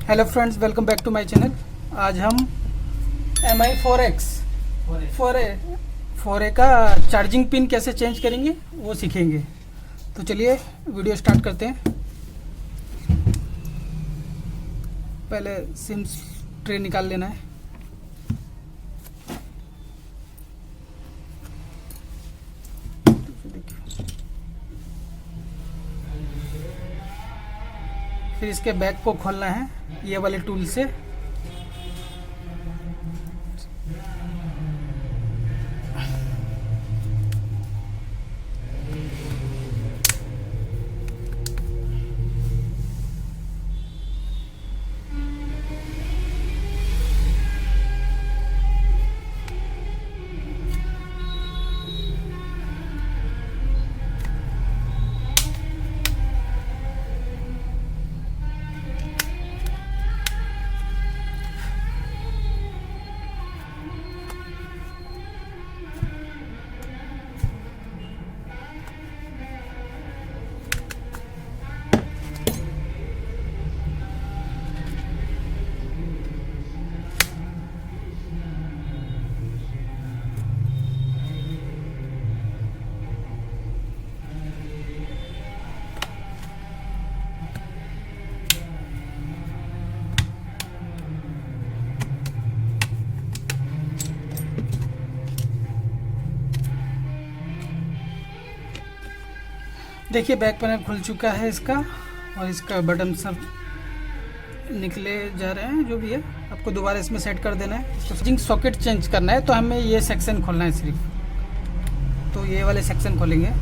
Hello friends, welcome back to my channel. आज हम MI 4X 4A का charging pin कैसे चेंज करेंगे वो सीखेंगे। तो चलिए वीडियो स्टार्ट करते हैं। पहले सिम ट्रे निकाल लेना है। फिर इसके बैक को खोलना है ये वाले टूल से। देखिए बैक पैनल खुल चुका है इसका, और इसका बटन सब निकले जा रहे हैं। जो भी है आपको दोबारा इसमें सेट कर देना है। चार्जिंग सॉकेट चेंज करना है तो हमें ये सेक्शन खोलना है सिर्फ। तो ये वाले सेक्शन खोलेंगे।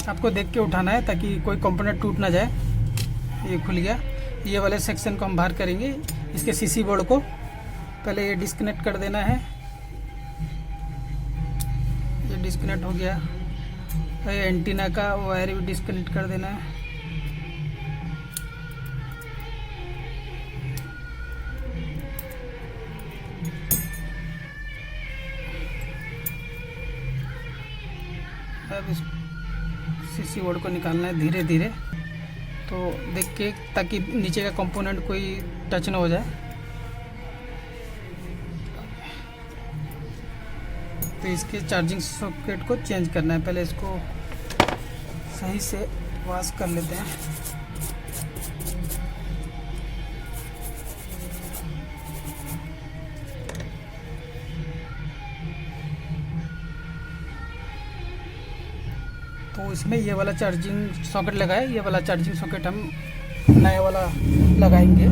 आपको देख के उठाना है ताकि कोई कंपोनेंट टूट ना जाए। ये खुल गया। ये वाले सेक्शन को हम बाहर करेंगे। इसके सीसी बोर्ड को पहले ये डिस्कनेक्ट कर देना है। ये डिस्कनेक्ट हो गया। ये एंटीना का वायर भी डिस्कनेक्ट कर देना है। अब इस सीसी बोर्ड को निकालना है धीरे धीरे, तो देख के, ताकि नीचे का कंपोनेंट कोई टच ना हो जाए। तो इसके चार्जिंग सॉकेट को चेंज करना है। पहले इसको सही से वॉश कर लेते हैं। तो इसमें ये वाला चार्जिंग सॉकेट लगाए। ये वाला चार्जिंग सॉकेट हम नया वाला लगाएंगे।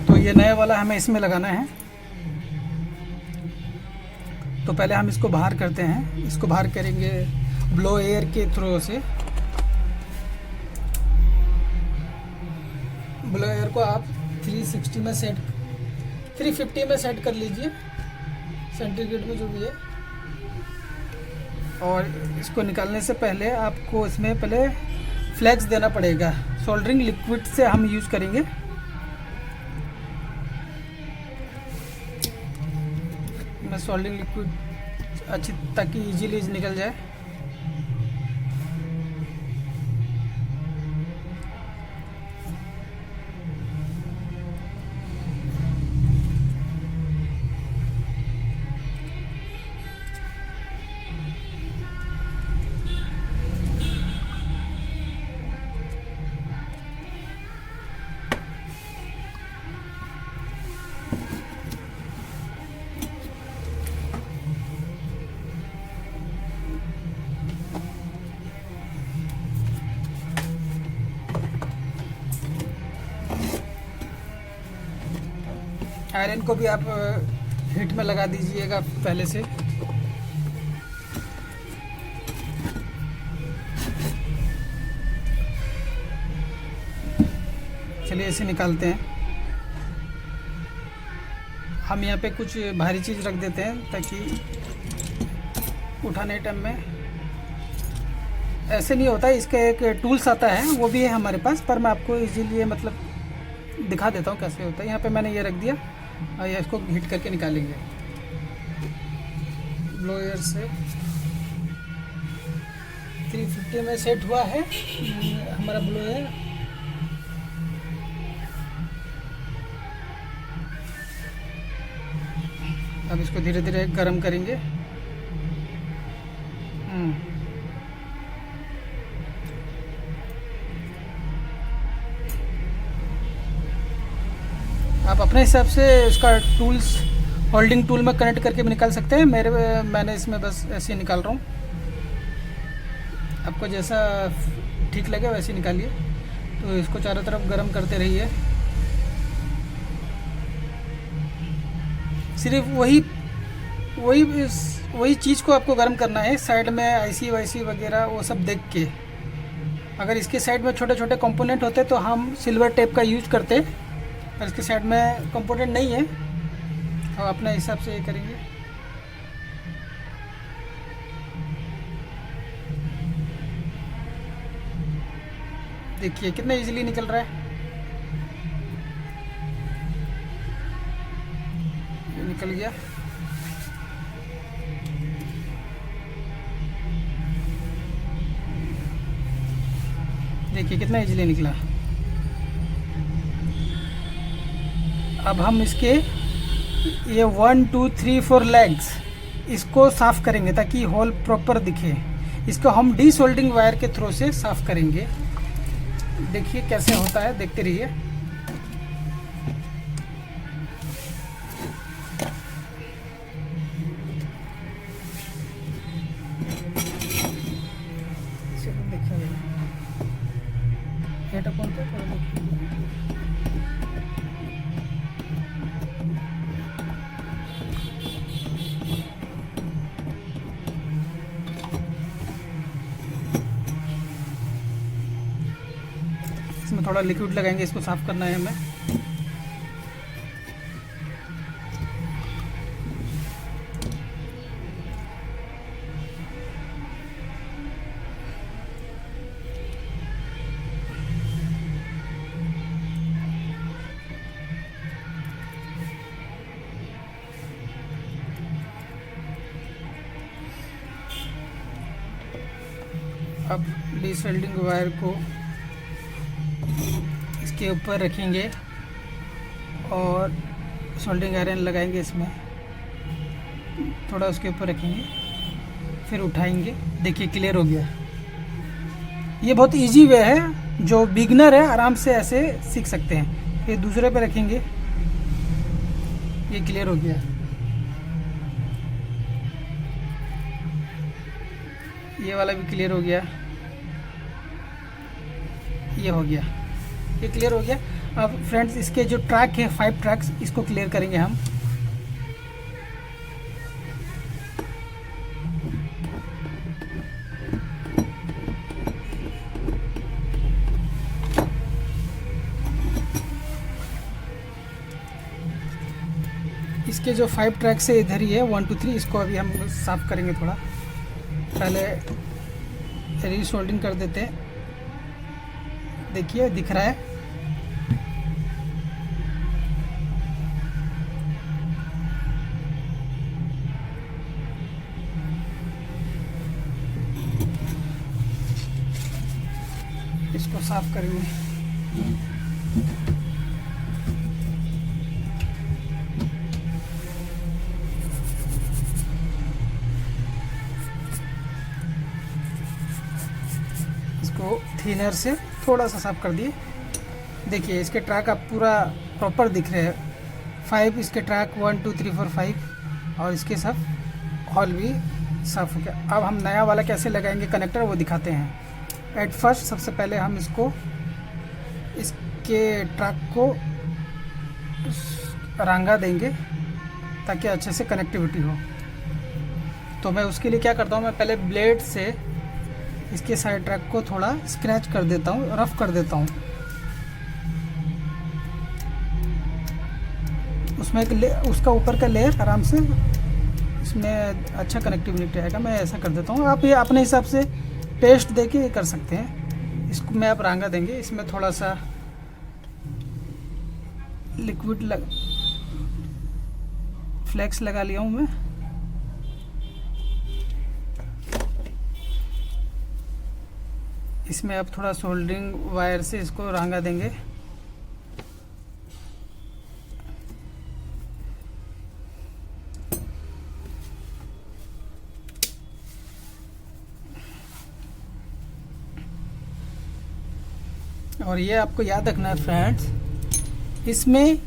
तो ये नया वाला हमें इसमें लगाना है। तो पहले हम इसको बाहर करते हैं। इसको बाहर करेंगे ब्लो एयर के थ्रू से। ब्लो एयर को आप 350 में सेट कर लीजिए, सेंटीग्रेड में जो भी है। और इसको निकालने से पहले आपको इसमें पहले फ्लैक्स देना पड़ेगा। सोल्डरिंग लिक्विड से हम यूज़ करेंगे। मैं सोल्डरिंग लिक्विड अच्छी, ताकि इजीली निकल जाए। आयरन को भी आप हीट में लगा दीजिएगा पहले से। चलिए इसे निकालते हैं। हम यहाँ पे कुछ भारी चीज़ रख देते हैं ताकि उठाने टाइम में ऐसे नहीं होता है। इसका एक टूल्स आता है, वो भी है हमारे पास, पर मैं आपको इजीली मतलब दिखा देता हूँ कैसे होता है। यहाँ पे मैंने ये रख दिया और ये इसको हीट करके निकालेंगे ब्लोअर से। 350 में सेट हुआ है हमारा ब्लोअर। अब इसको धीरे धीरे गर्म करेंगे। आप अपने हिसाब से इसका टूल्स होल्डिंग टूल में कनेक्ट करके भी निकाल सकते हैं। मैंने इसमें बस ऐसे ही निकाल रहा हूँ। आपको जैसा ठीक लगे वैसे ही निकालिए। तो इसको चारों तरफ गर्म करते रहिए। सिर्फ वही चीज़ को आपको गर्म करना है। साइड में आईसी वाईसी वगैरह वो सब देख के। अगर इसके साइड में छोटे छोटे कंपोनेंट होते तो हम सिल्वर टेप का यूज करते, पर इसके साइड में कंपोनेंट नहीं है। और अपने हिसाब से ये करेंगे। देखिए कितना इजीली निकल रहा है। ये निकल गया। देखिए कितना इजीली निकला। अब हम इसके ये 1 2 3 4 लेग्स इसको साफ़ करेंगे ताकि होल प्रॉपर दिखे। इसको हम डीसोल्डिंग वायर के थ्रू से साफ़ करेंगे। देखिए कैसे होता है, देखते रहिए। इसमें थोड़ा लिक्विड लगाएंगे, इसको साफ करना है हमें। अब डीसोल्डिंग वायर को इसके ऊपर रखेंगे और सोल्डिंग आयरन लगाएंगे इसमें, थोड़ा उसके ऊपर रखेंगे, फिर उठाएंगे। देखिए क्लियर हो गया। ये बहुत इजी वे है, जो बिगनर है आराम से ऐसे सीख सकते हैं। फिर दूसरे पे रखेंगे, ये क्लियर हो गया। ये वाला भी क्लियर हो गया, ये हो गया, ये क्लियर हो गया। अब फ्रेंड्स इसके जो ट्रैक है 5 ट्रैक्स, इसको क्लियर करेंगे हम। इसके जो 5 ट्रैक्स है इधर ही है 1 2 3, इसको अभी हम साफ करेंगे। थोड़ा पहले रीसोल्डिंग कर देते हैं। देखिए दिख रहा है। इसको साफ करेंगे। इसको थिनर से थोड़ा सा साफ कर दिए। देखिए इसके ट्रैक आप पूरा प्रॉपर दिख रहे हैं। 5 इसके ट्रैक 1 2 3 4 5 और इसके सब हॉल भी साफ हो गया। अब हम नया वाला कैसे लगाएंगे कनेक्टर वो दिखाते हैं। एट फर्स्ट सबसे पहले हम इसको इसके ट्रैक को रांगा देंगे ताकि अच्छे से कनेक्टिविटी हो। तो मैं उसके लिए क्या करता हूँ, मैं पहले ब्लेड से इसके साइड ट्रैक को थोड़ा स्क्रैच कर देता हूँ, रफ कर देता हूँ। उसमें उसका ऊपर का लेयर आराम से इसमें अच्छा कनेक्टिविटी आएगा। मैं ऐसा कर देता हूँ। आप ये अपने हिसाब से पेस्ट दे के कर सकते हैं। इसको में आप रांगा देंगे, इसमें थोड़ा सा लिक्विड फ्लेक्स लगा लिया हूँ मैं। इसमें आप थोड़ा सोल्डरिंग वायर से इसको रांगा देंगे। और ये आपको याद रखना है फ्रेंड्स, इसमें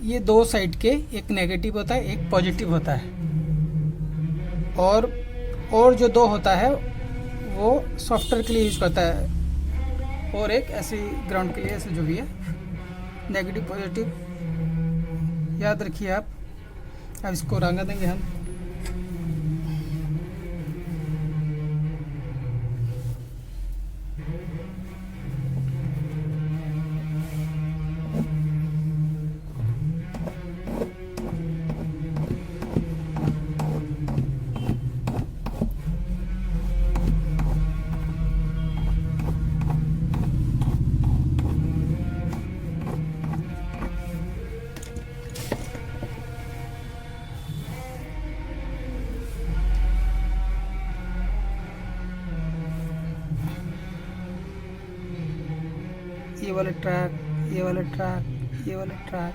ये दो साइड के एक नेगेटिव होता है, एक पॉजिटिव होता है, और जो दो होता है वो सॉफ्टवेयर के लिए यूज करता है, और एक ऐसे ग्राउंड के लिए, ऐसे जो भी है नेगेटिव पॉजिटिव याद रखिए आप। अब इसको रंगा देंगे हम। ये वाला ट्रैक, ये वाला ट्रैक, ये वाला ट्रैक।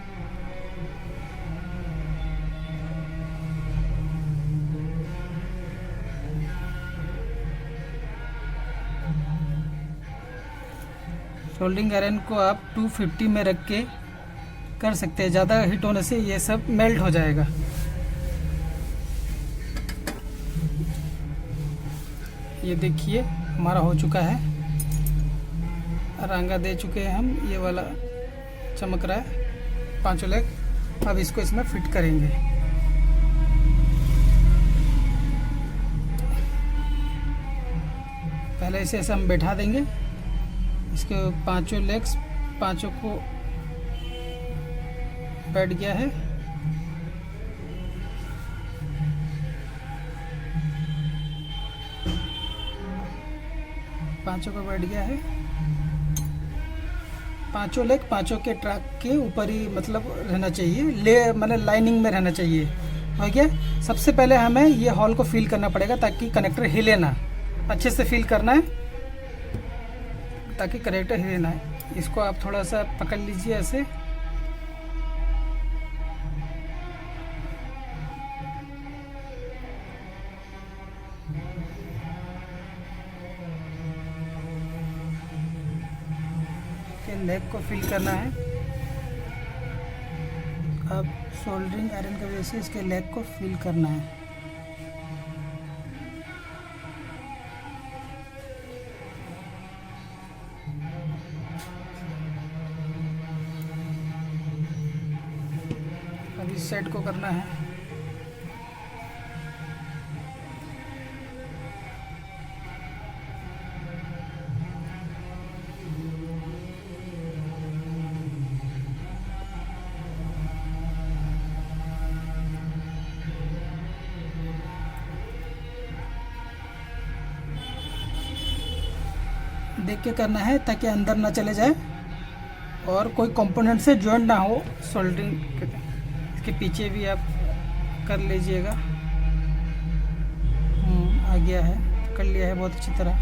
सोल्डरिंग आयरन को आप 250 में रख के कर सकते हैं। ज़्यादा हीट होने से ये सब मेल्ट हो जाएगा। ये देखिए हमारा हो चुका है, रांगा दे चुके हैं हम। ये वाला चमक रहा है, पांचों लेग। अब इसको इसमें फिट करेंगे। पहले इसे ऐसे हम बैठा देंगे। इसके पांचों लेग्स, पांचों को बैठ गया है। पांचों को बैठ गया है। पांचों लेग पांचों के ट्रैक के ऊपर ही मतलब रहना चाहिए, मतलब लाइनिंग में रहना चाहिए। हो गया। सबसे पहले हमें ये हॉल को फिल करना पड़ेगा ताकि कनेक्टर हिले ना। अच्छे से फिल करना है ताकि कनेक्टर हिले ना। इसको आप थोड़ा सा पकड़ लीजिए ऐसे। लेग को फिल करना है। अब सोल्डरिंग आयरन की वजह से इसके लेग को फिल करना है। अब इस साइड को करना है। देख के करना है ताकि अंदर ना चले जाए और कोई कंपोनेंट से जॉइंट ना हो। सोल्डरिंग इसके पीछे भी आप कर लीजिएगा। आ गया है, कर लिया है बहुत अच्छी तरह।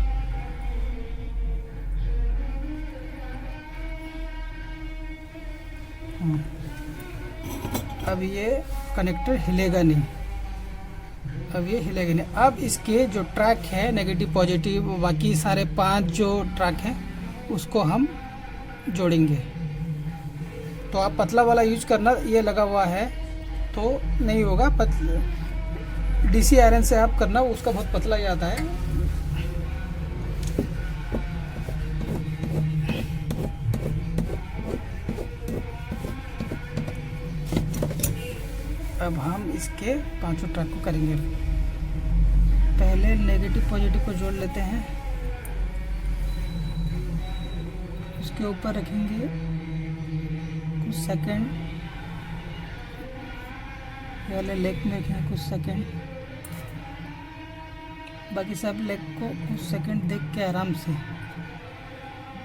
अब ये कनेक्टर हिलेगा नहीं। अब ये हिलेगा नहीं। अब इसके जो ट्रैक है नेगेटिव पॉजिटिव, बाकी सारे 5 जो ट्रैक हैं उसको हम जोड़ेंगे। तो आप पतला वाला यूज करना, ये लगा हुआ है तो नहीं होगा। डीसी आयरन से आप करना, उसका बहुत पतला ही आता है। अब हम इसके पांचों ट्रैक को करेंगे। पहले नेगेटिव पॉजिटिव को जोड़ लेते हैं, उसके ऊपर रखेंगे कुछ सेकंड, ये वाले लेग में रखेंगे कुछ सेकंड, बाकी सब लेग को कुछ सेकंड देख के आराम से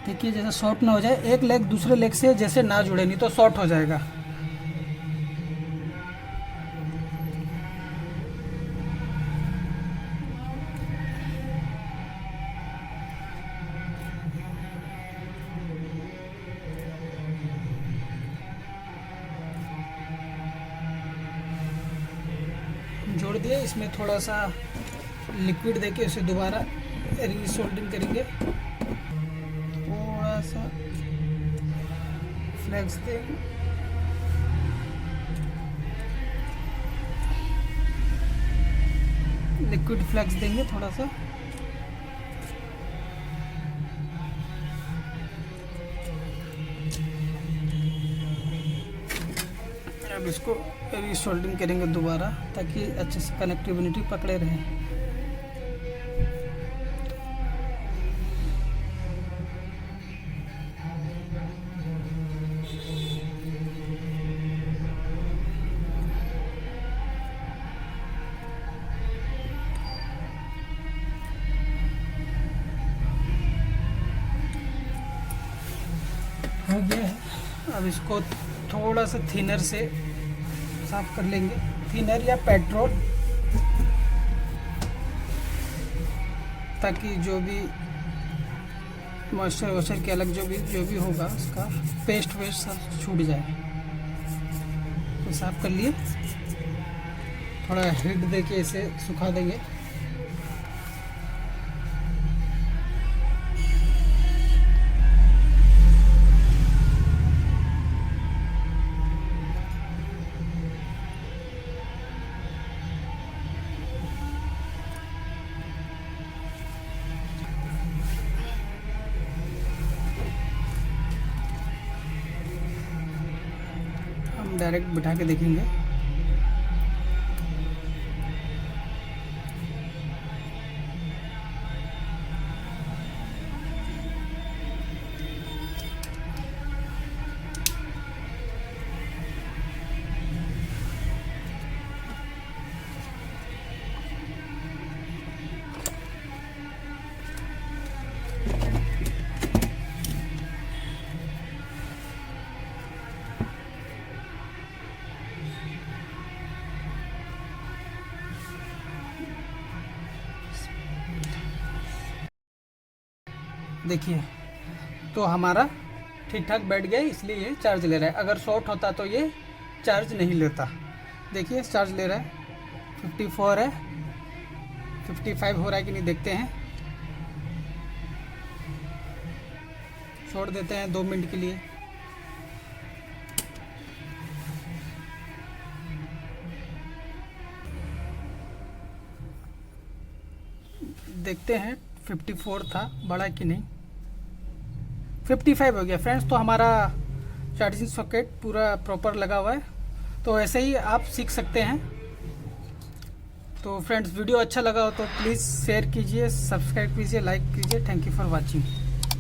देखिए, जैसा शॉर्ट ना हो जाए, एक लेग दूसरे लेग से जैसे ना जुड़े, नहीं तो शॉर्ट हो जाएगा। जोड़ दिए, इसमें थोड़ा सा लिक्विड देके उसे दोबारा रीसोल्डिंग करेंगे। थोड़ा सा फ्लेक्स दे, लिक्विड फ्लेक्स देंगे थोड़ा सा। अब इसको रीसोल्डिंग करेंगे दोबारा, ताकि अच्छे से कनेक्टिविटी पकड़े रहे। हो गया है। अब इसको थोड़ा सा थिनर से साफ कर लेंगे, थिनर या पेट्रोल, ताकि जो भी मॉइस्चर वॉइस्चर के अलग जो भी होगा उसका पेस्ट वेस्ट सब छूट जाए। तो साफ कर लिए, थोड़ा हीट देके इसे सुखा देंगे। डायरेक्ट बिठा के देखेंगे। देखिए, तो हमारा ठीक ठाक बैठ गया, इसलिए ये चार्ज ले रहा है। अगर शॉर्ट होता तो ये चार्ज नहीं लेता। देखिए चार्ज ले रहा है, 54 है, 55 हो रहा है कि नहीं देखते हैं। छोड़ देते हैं 2 मिनट के लिए। देखते हैं 54 था, बड़ा कि नहीं। 55 हो गया फ्रेंड्स। तो हमारा चार्जिंग सॉकेट पूरा प्रॉपर लगा हुआ है। तो ऐसे ही आप सीख सकते हैं। तो फ्रेंड्स, वीडियो अच्छा लगा हो तो प्लीज़ शेयर कीजिए, सब्सक्राइब कीजिए, लाइक कीजिए। Thank you for watching.